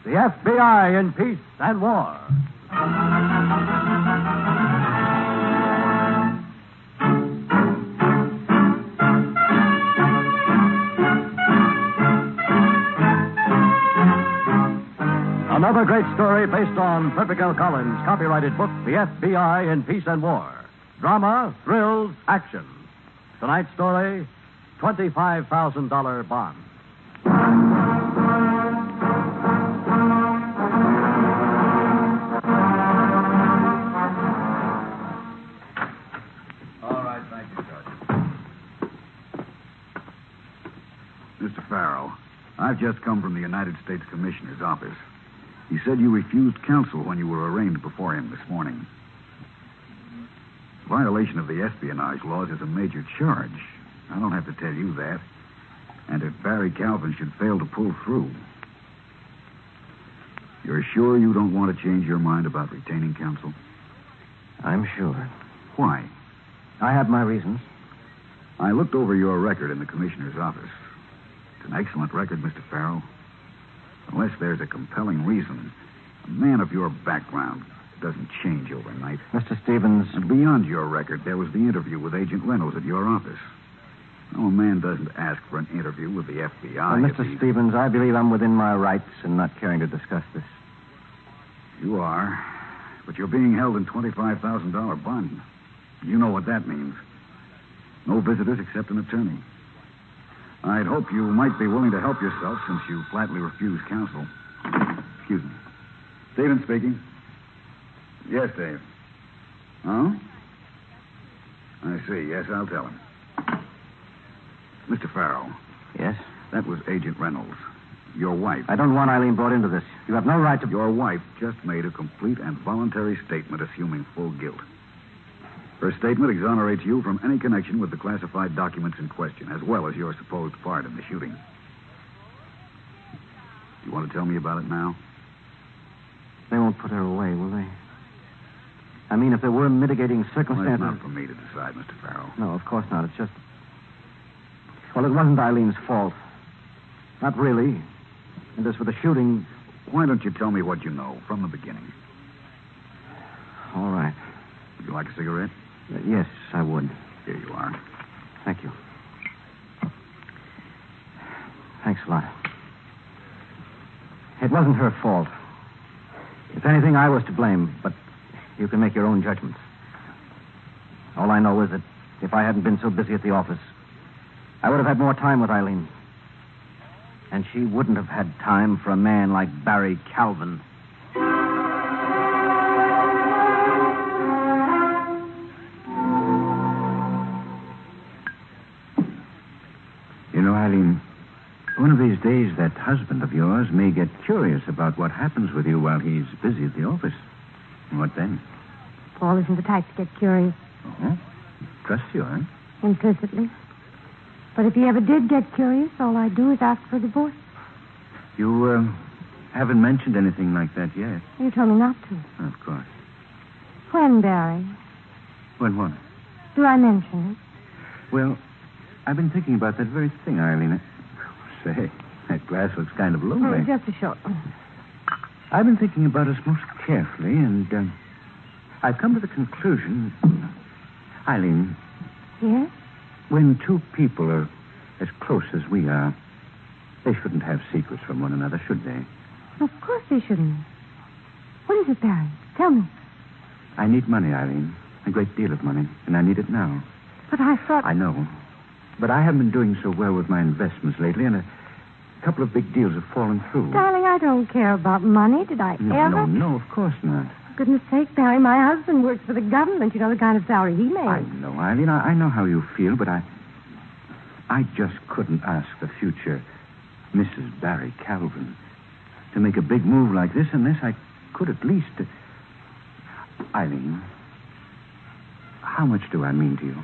The FBI in Peace and War. Another great story based on Frederick L. Collins' copyrighted book, The FBI in Peace and War. Drama, thrills, action. Tonight's story, $25,000 bond. All right, thank you, Judge. Mr. Farrell, I've just come from the United States Commissioner's office. He said you refused counsel when you were arraigned before him this morning. Violation of the espionage laws is a major charge. I don't have to tell you that. And if Barry Calvin should fail to pull through, you're sure you don't want to change your mind about retaining counsel? I'm sure. Why? I have my reasons. I looked over your record in the Commissioner's office. It's an excellent record, Mr. Farrell. Unless there's a compelling reason, a man of your background doesn't change overnight. Mr. Stevens. And beyond your record, there was the interview with Agent Reynolds at your office. No, a man doesn't ask for an interview with the FBI. Mr. Stevens, I believe I'm within my rights in not caring to discuss this. You are, but you're being held in $25,000 bond. You know what that means. No visitors except an attorney. I'd hope you might be willing to help yourself since you flatly refused counsel. Excuse me. Stephen speaking. Yes, Dave. Oh? I see. Yes, I'll tell him. Mr. Farrell. Yes? That was Agent Reynolds. Your wife. I don't want Eileen brought into this. You have no right to... Your wife just made a complete and voluntary statement assuming full guilt. Her statement exonerates you from any connection with the classified documents in question, as well as your supposed part in the shooting. You want to tell me about it now? They won't put her away, will they? I mean, if there were mitigating circumstances... Well, it's not for me to decide, Mr. Farrell. No, of course not. It's just... Well, it wasn't Eileen's fault. Not really. And as for the shooting... Why don't you tell me what you know from the beginning? All right. Would you like a cigarette? Yes, I would. Here you are. Thank you. Thanks a lot. It wasn't her fault. If anything, I was to blame, but you can make your own judgments. All I know is that if I hadn't been so busy at the office, I would have had more time with Eileen. And she wouldn't have had time for a man like Barry Calvin. You know, Eileen, one of these days that husband of yours may get curious about what happens with you while he's busy at the office. What then? Paul isn't the type to get curious. Oh? Trust you, huh? Implicitly. But if he ever did get curious, all I'd do is ask for a divorce. You, haven't mentioned anything like that yet. You told me not to. Of course. When, Barry? When what? Do I mention it? Well, I've been thinking about that very thing, Eileen. Say, that glass looks kind of lonely. Oh, just a short one. I've been thinking about us most carefully, and I've come to the conclusion... Eileen. Yes? When two people are as close as we are, they shouldn't have secrets from one another, should they? Of course they shouldn't. What is it, Barry? Tell me. I need money, Eileen. A great deal of money, and I need it now. But I thought... I know. But I haven't been doing so well with my investments lately, and a couple of big deals have fallen through. Darling, I don't care about money. Did I ever? No, of course not. For goodness sake, Barry, my husband works for the government. You know the kind of salary he makes. I know, Eileen. I know how you feel, but I just couldn't ask the future Mrs. Barry Calvin to make a big move like this unless I could at least... Eileen, how much do I mean to you?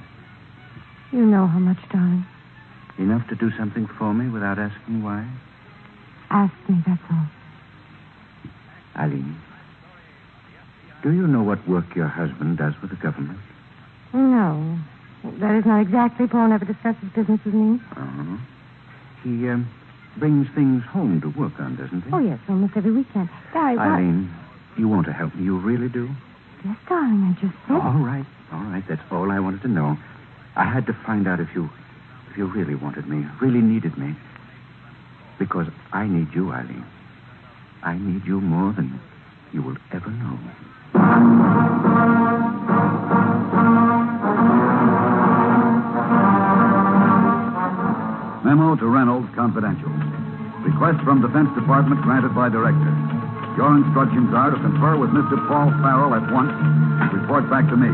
You know how much, darling. Enough to do something for me without asking why? Ask me, that's all. Eileen, do you know what work your husband does with the government? No. That is not exactly. Paul never discusses business with me. Uh-huh. brings things home to work on, doesn't he? Oh, yes, almost every weekend. Barry, what? Eileen, you want to help me. You really do? Yes, darling, I just said. All right. That's all I wanted to know. I had to find out if you really wanted me, really needed me. Because I need you, Eileen. I need you more than you will ever know. Memo to Reynolds, confidential. Request from Defense Department granted by Director. Your instructions are to confer with Mr. Paul Farrell at once and report back to me.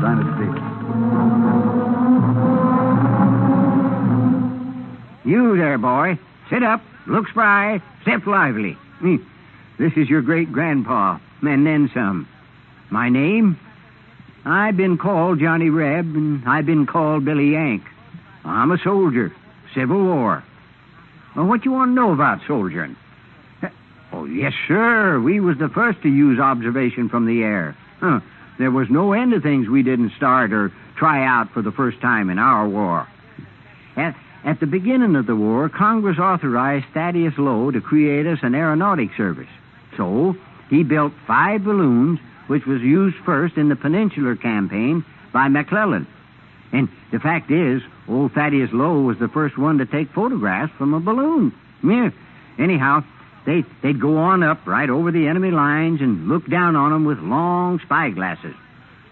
Sign it, Steve. You there, boy. Sit up, look spry, step lively. This is your great-grandpa, and then some. My name? I've been called Johnny Reb, and I've been called Billy Yank. I'm a soldier. Civil War. Well, what you want to know about soldiering? Oh, yes, sir. We was the first to use observation from the air. There was no end of things we didn't start or try out for the first time in our war. At the beginning of the war, Congress authorized Thaddeus Lowe to create us an aeronautic service. So, he built 5 balloons, which was used first in the Peninsular Campaign by McClellan. And the fact is, old Thaddeus Lowe was the first one to take photographs from a balloon. Yeah. Anyhow, they'd go on up right over the enemy lines and look down on them with long spyglasses.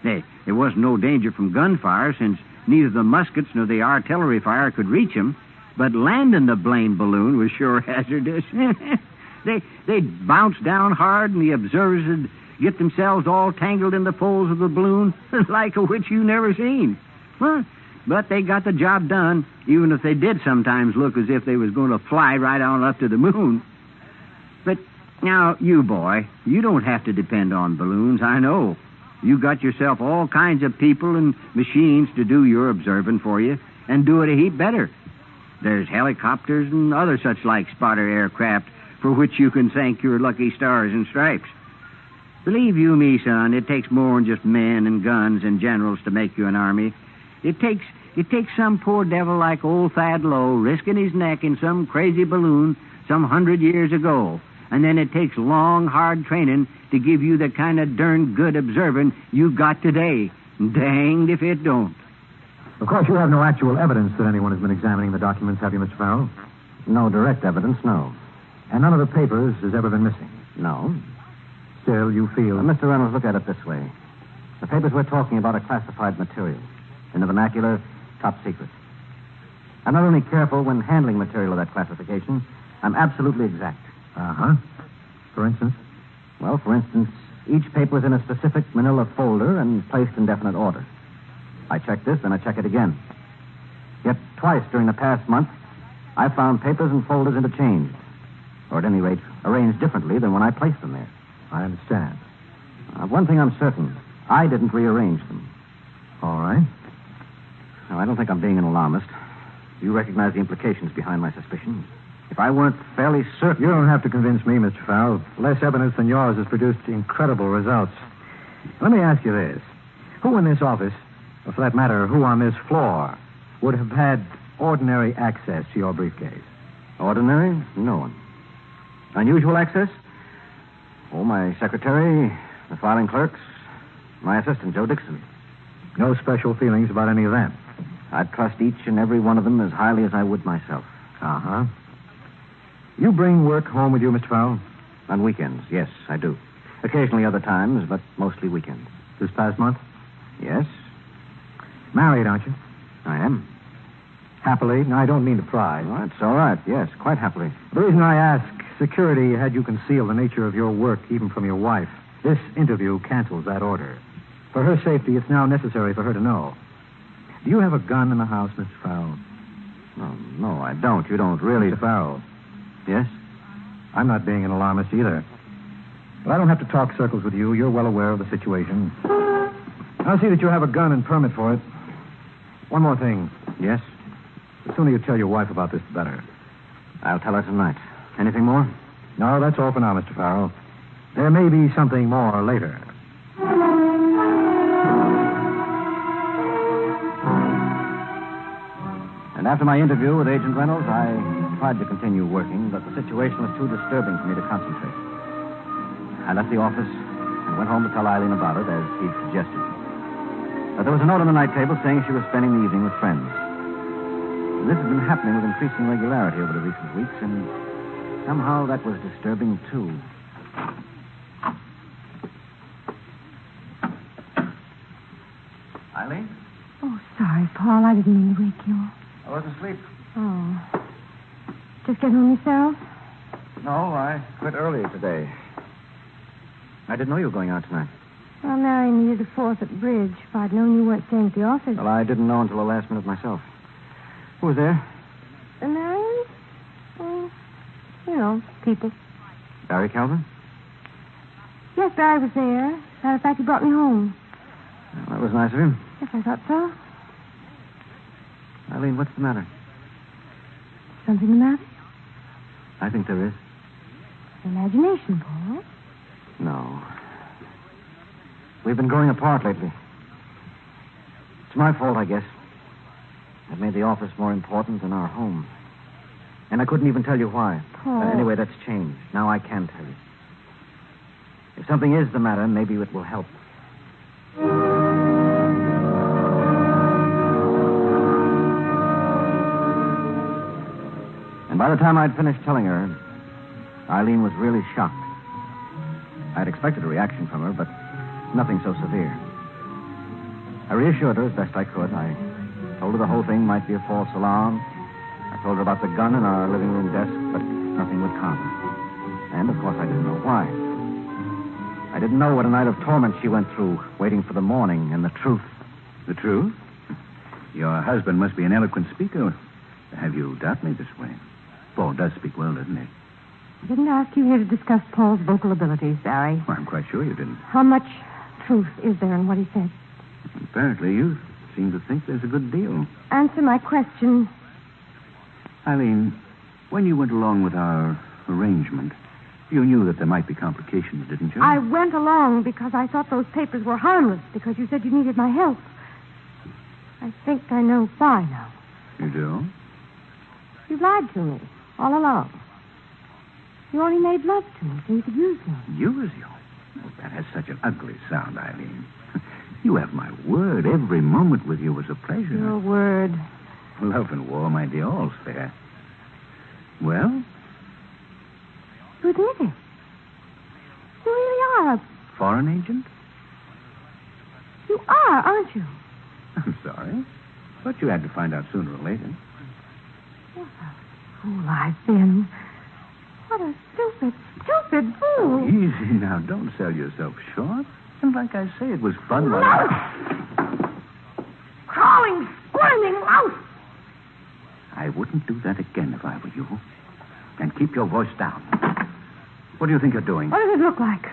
There wasn't no danger from gunfire, since neither the muskets nor the artillery fire could reach them, but landing the blame balloon was sure hazardous. They'd bounce down hard, and the observers would get themselves all tangled in the poles of the balloon like a witch you never seen. But they got the job done, even if they did sometimes look as if they was going to fly right on up to the moon. But now, you boy, you don't have to depend on balloons, I know. You got yourself all kinds of people and machines to do your observing for you, and do it a heap better. There's helicopters and other such like spotter aircraft for which you can thank your lucky stars and stripes. Believe you me, son, it takes more than just men and guns and generals to make you an army. It takes some poor devil like old Thad Lowe risking his neck in some crazy balloon some 100 years ago. And then it takes long, hard training to give you the kind of darn good observing you got today. Danged if it don't. Of course, you have no actual evidence that anyone has been examining the documents, have you, Mr. Farrell? No direct evidence, no. And none of the papers has ever been missing? No. Still, you feel... Mr. Reynolds, look at it this way. The papers we're talking about are classified material. In the vernacular, top secret. I'm not only careful when handling material of that classification, I'm absolutely exact. Uh-huh. For instance? Well, for instance, each paper is in a specific manila folder and placed in definite order. I check this, then I check it again. Yet twice during the past month, I found papers and folders interchanged, or at any rate, arranged differently than when I placed them there. I understand. Of one thing I'm certain. I didn't rearrange them. All right. Now, I don't think I'm being an alarmist. You recognize the implications behind my suspicion. If I weren't fairly certain... You don't have to convince me, Mr. Farrell. Less evidence than yours has produced incredible results. Let me ask you this. Who in this office, or for that matter, who on this floor, would have had ordinary access to your briefcase? Ordinary? No one. Unusual access? Oh, my secretary, the filing clerks, my assistant, Joe Dixon. No special feelings about any of them? I'd trust each and every one of them as highly as I would myself. Uh-huh. You bring work home with you, Mr. Farrell? On weekends, yes, I do. Occasionally other times, but mostly weekends. This past month? Yes. Married, aren't you? I am. Happily? No, I don't mean to pry. Well, that's all right, yes, quite happily. The reason I ask, security had you conceal the nature of your work, even from your wife. This interview cancels that order. For her safety, it's now necessary for her to know. Do you have a gun in the house, Mr. Farrell? No, I don't. You don't really... Mr. Farrell. Yes? I'm not being an alarmist either. But I don't have to talk circles with you. You're well aware of the situation. I'll see that you have a gun and permit for it. One more thing. Yes? The sooner you tell your wife about this, the better. I'll tell her tonight. Anything more? No, that's all for now, Mr. Farrell. There may be something more later. And after my interview with Agent Reynolds, I tried to continue working, but the situation was too disturbing for me to concentrate. I left the office and went home to tell Eileen about it, as he'd suggested. But there was a note on the night table saying she was spending the evening with friends. This had been happening with increasing regularity over the recent weeks, and somehow that was disturbing, too. Eileen? Oh, sorry, Paul. I didn't mean to wake you. I wasn't asleep. Oh. Just get home yourself? No, I quit early today. I didn't know you were going out tonight. Well, Mary needed a fourth at bridge. If I'd known you weren't staying at the office. Well, I didn't know until the last minute myself. Who was there? Marion? Oh, you know, people. Barry Calvin? Yes, Barry was there. Matter of fact, he brought me home. Well, that was nice of him. Yes, I thought so. Eileen, what's the matter? Something the matter? I think there is. Imagination, Paul. No. We've been growing apart lately. It's my fault, I guess. I've made the office more important than our home. And I couldn't even tell you why. Paul. Anyway, that's changed. Now I can tell you. If something is the matter, maybe it will help. And by the time I'd finished telling her, Eileen was really shocked. I'd expected a reaction from her, but nothing so severe. I reassured her as best I could. I told her the whole thing might be a false alarm. I told her about the gun in our living room desk, but nothing would calm her. And, of course, I didn't know why. I didn't know what a night of torment she went through, waiting for the morning and the truth. The truth? Your husband must be an eloquent speaker. Have you doubt me this way? Paul does speak well, doesn't he? I didn't ask you here to discuss Paul's vocal abilities, Barry. Well, I'm quite sure you didn't. How much truth is there in what he said? Apparently, you seem to think there's a good deal. Answer my question. Eileen, when you went along with our arrangement, you knew that there might be complications, didn't you? I went along because I thought those papers were harmless, because you said you needed my help. I think I know why now. You do? You lied to me all along. You only made love to me so you could use me. Use you? Oh, that has such an ugly sound, Eileen. You have my word. Every moment with you was a pleasure. Your word. Love and war, my dear, all's fair. Well? You admit it. You really are. Foreign agent? You are, aren't you? I'm sorry. But you had to find out sooner or later. What a fool I've been. What a stupid fool. Easy now. Don't sell yourself short. And like I say, it was fun. Mouse! Crawling, squirming mouse! I wouldn't do that again if I were you. And keep your voice down. What do you think you're doing? What does it look like?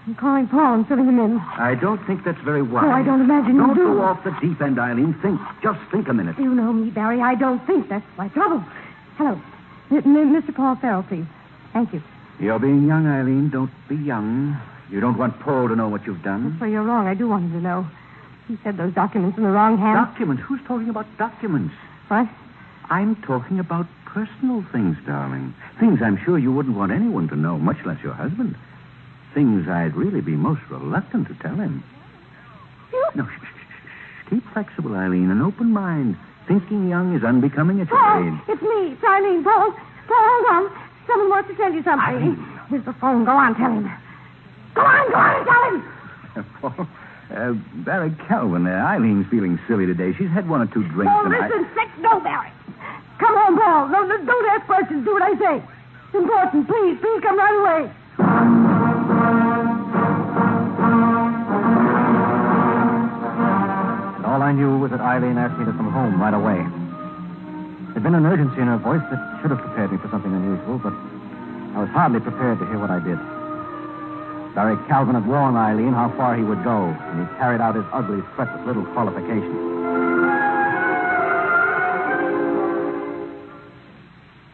I'm calling Paul and filling him in. I don't think that's very wise. No, I don't imagine you Don't do. go off the deep end, Eileen. Think. Just think a minute. You know me, Barry. I don't think. That's my trouble. Hello. Mr. Paul Farrell, please. Thank you. You're being young, Eileen. Don't be young. You don't want Paul to know what you've done. That's where you're wrong. I do want him to know. He said those documents in the wrong hands. Documents? Who's talking about documents? What? I'm talking about personal things, darling. Things I'm sure you wouldn't want anyone to know, much less your husband. Things I'd really be most reluctant to tell him. You... No, shh. Keep flexible, Eileen. An open mind. Thinking young is unbecoming at your Paul, age. it's me. It's Eileen. Paul, hold on. Someone wants to tell you something. Eileen. Here's the phone. Go on, tell him. Go on and tell him. Paul, Barry Calvin, Eileen's feeling silly today. She's had one or two drinks. Paul, listen, no, Barry. Come home, Paul. No, don't ask questions. Do what I say. It's important. Please come right away. And all I knew was that Eileen asked me to come home right away. There'd been an urgency in her voice that should have prepared me for something unusual, but I was hardly prepared to hear what I did. Barry Calvin had warned Eileen how far he would go, and he carried out his ugly threat with little qualification.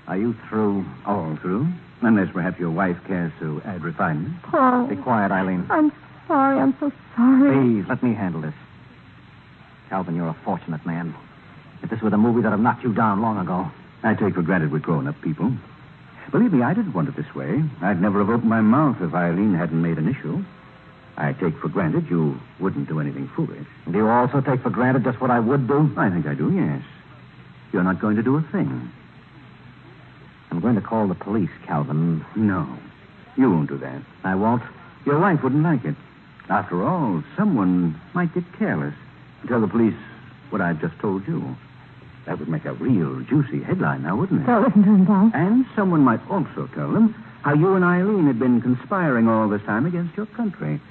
Are you through? All through. Unless perhaps your wife cares to add refinement. Paul. Be quiet, Eileen. I'm sorry. I'm so sorry. Please, let me handle this. Calvin, you're a fortunate man. If this were the movie, that have knocked you down long ago. I take for granted we're grown-up people. Believe me, I didn't want it this way. I'd never have opened my mouth if Eileen hadn't made an issue. I take for granted you wouldn't do anything foolish. Do you also take for granted just what I would do? I think I do, yes. You're not going to do a thing. I'm going to call the police, Calvin. No, you won't do that. I won't? Your wife wouldn't like it. After all, someone might get careless and tell the police what I've just told you. That would make a real juicy headline now, wouldn't it? So listen to him, Paul. And someone might also tell them how you and Eileen had been conspiring all this time against your country.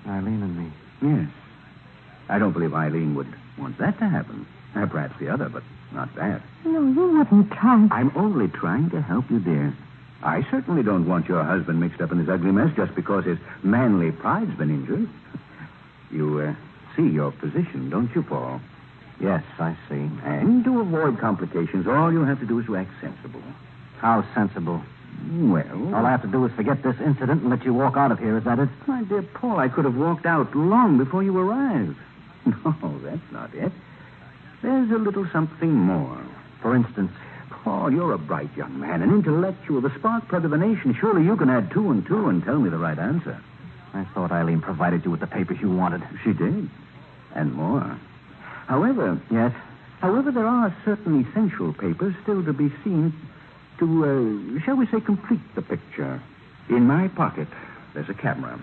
Eileen and me. Yes. I don't believe Eileen would want that to happen. Perhaps the other, but not that. No, you wouldn't try. I'm only trying to help you, dear. I certainly don't want your husband mixed up in this ugly mess just because his manly pride's been injured. You see your position, don't you, Paul? Yes, I see. And to avoid complications, all you have to do is to act sensible. How sensible? Well... All I have to do is forget this incident and let you walk out of here, is that it? My dear Paul, I could have walked out long before you arrived. No, that's not it. There's a little something more. For instance? Paul, you're a bright young man, an intellectual, the spark plug of a nation. Surely you can add 2 and 2 and tell me the right answer. I thought Eileen provided you with the papers you wanted. She did. And more. However... Yes? However, there are certain essential papers still to be seen to, shall we say, complete the picture. In my pocket, there's a camera.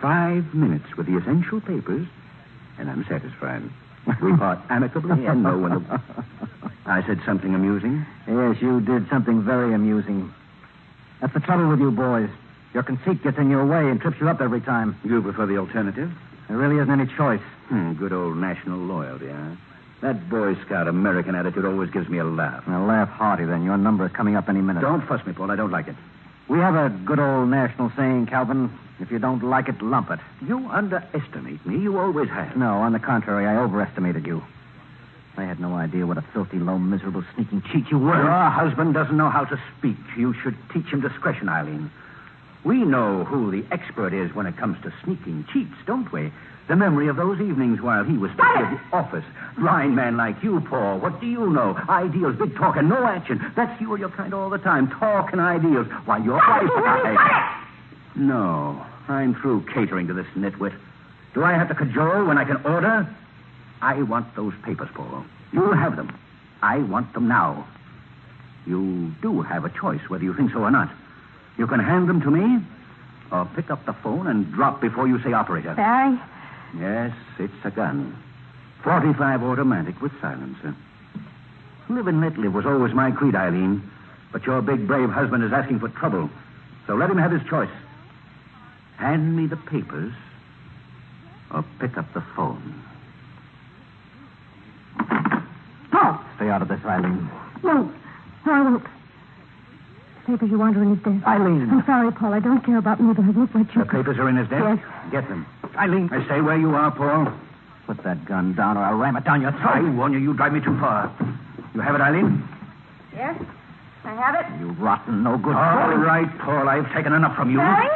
5 minutes with the essential papers, and I'm satisfied. We part amicably and know when the... I said something amusing? Yes, you did something very amusing. That's the trouble with you boys. Your conceit gets in your way and trips you up every time. You prefer the alternative? There really isn't any choice. Good old national loyalty, huh? That Boy Scout American attitude always gives me a laugh. Now, laugh hearty, then. Your number is coming up any minute. Don't fuss me, Paul. I don't like it. We have a good old national saying, Calvin. If you don't like it, lump it. You underestimate me. You always have. No, on the contrary, I overestimated you. I had no idea what a filthy, low, miserable, sneaking cheat you were. Your husband doesn't know how to speak. You should teach him discretion, Eileen. We know who the expert is when it comes to sneaking cheats, don't we? The memory of those evenings while he was stuck at the office. Blind man like you, Paul. What do you know? Ideals, big talk, and no action. That's you or your kind all the time. Talk and ideals. While your wife... No, I'm through catering to this nitwit. Do I have to cajole when I can order? I want those papers, Paul. You'll have them. I want them now. You do have a choice, whether you think so or not. You can hand them to me, or pick up the phone and drop before you say operator. Barry? Yes, it's a gun. 45 automatic with silencer. Live and let live was always my creed, Eileen. But your big, brave husband is asking for trouble. So let him have his choice. Hand me the papers, or pick up the phone. Paul! Stay out of this, Eileen. No, I won't. The papers you want are in his desk. Eileen. I'm sorry, Paul. I don't care about neither of you, but you... The papers are in his desk? Yes. Get them. Eileen. I say where you are, Paul. Put that gun down or I'll ram it down your I throat. warn you, you drive me too far. You have it, Eileen? Yes, I have it. You rotten, no good All boy. right, Paul. I've taken enough from you. Barry?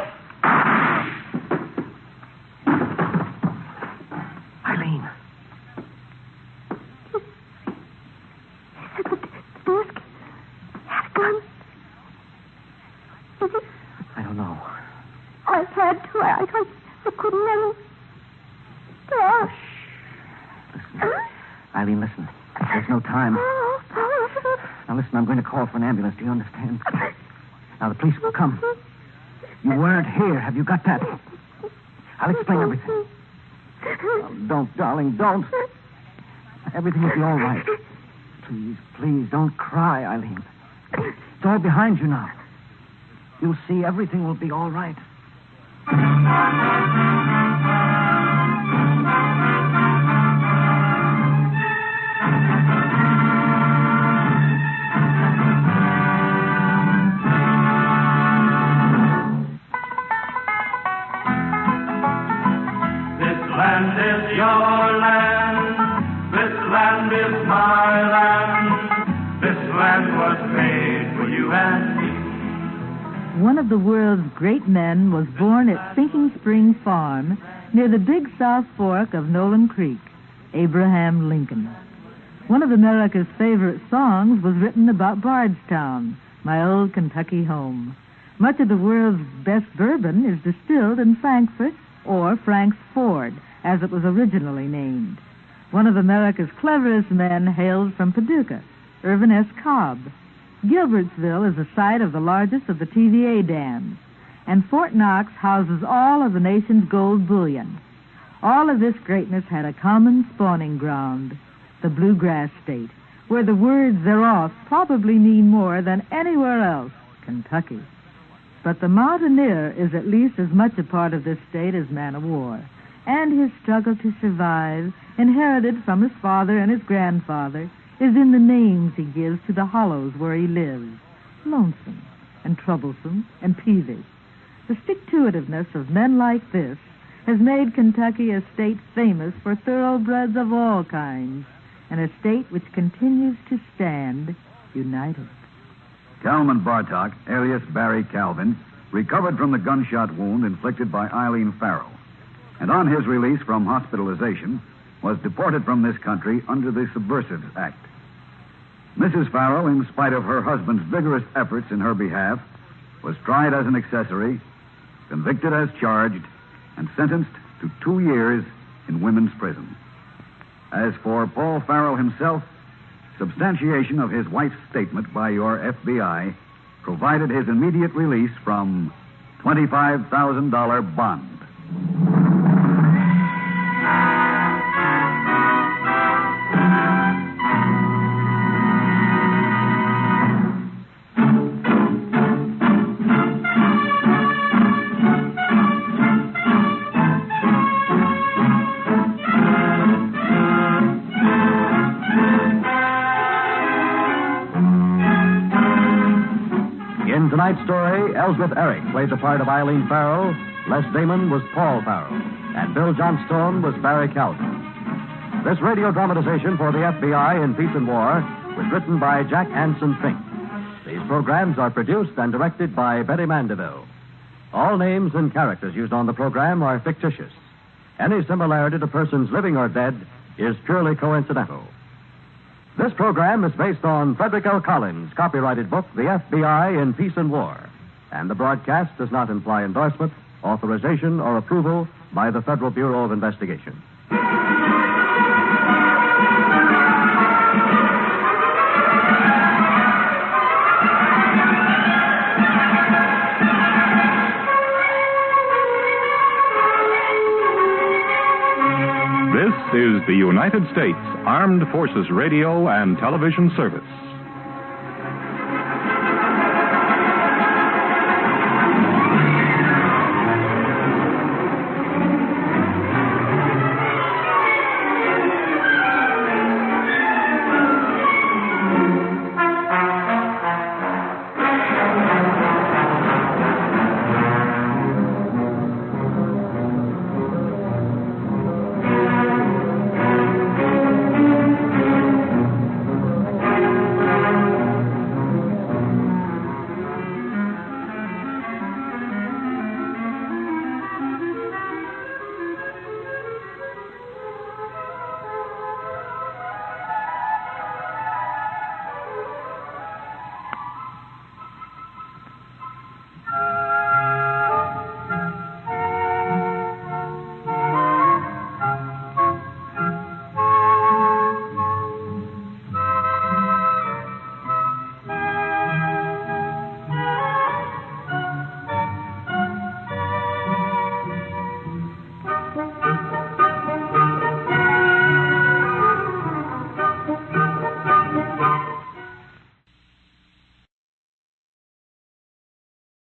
Eileen. At the desk. Had a gun. Is it? I don't know. I had to. I couldn't let him. Oh. Listen. Eileen, listen. There's no time. Now, listen, I'm going to call for an ambulance. Do you understand? Now, the police will come. You weren't here. Have you got that? I'll explain everything. Oh, don't, darling, don't. Everything will be all right. Please, please, don't cry, Eileen. It's all behind you now. You'll see everything will be all right. Land is your land. This land is my land. This land was made for you and me. One of the world's great men was born at Sinking Spring Farm near the big South Fork of Nolan Creek, Abraham Lincoln. One of America's favorite songs was written about Bardstown, my old Kentucky home. Much of the world's best bourbon is distilled in Frankfurt, or Frank's Ford, as it was originally named. One of America's cleverest men hailed from Paducah, Irvin S. Cobb. Gilbertsville is the site of the largest of the TVA dams, and Fort Knox houses all of the nation's gold bullion. All of this greatness had a common spawning ground, the Bluegrass State, where the words thereof probably mean more than anywhere else, Kentucky. But the mountaineer is at least as much a part of this state as man-of-war, and his struggle to survive, inherited from his father and his grandfather, is in the names he gives to the hollows where he lives, lonesome and troublesome and peevish. The stick-to-itiveness of men like this has made Kentucky a state famous for thoroughbreds of all kinds, and a state which continues to stand united. Calvin Bartok, alias Barry Calvin, recovered from the gunshot wound inflicted by Eileen Farrell, and on his release from hospitalization, was deported from this country under the Subversives Act. Mrs. Farrell, in spite of her husband's vigorous efforts in her behalf, was tried as an accessory, convicted as charged, and sentenced to 2 years in women's prison. As for Paul Farrell himself, substantiation of his wife's statement by your FBI provided his immediate release from $25,000 bond. In tonight's story, Elsbeth Eric played the part of Eileen Farrell, Les Damon was Paul Farrell, and Bill Johnstone was Barry Calvin. This radio dramatization for the FBI in Peace and War was written by Jack Anson Fink. These programs are produced and directed by Betty Mandeville. All names and characters used on the program are fictitious. Any similarity to persons living or dead is purely coincidental. This program is based on Frederick L. Collins' copyrighted book, The FBI in Peace and War, and the broadcast does not imply endorsement, authorization, or approval by the Federal Bureau of Investigation. This is the United States Armed Forces Radio and Television Service.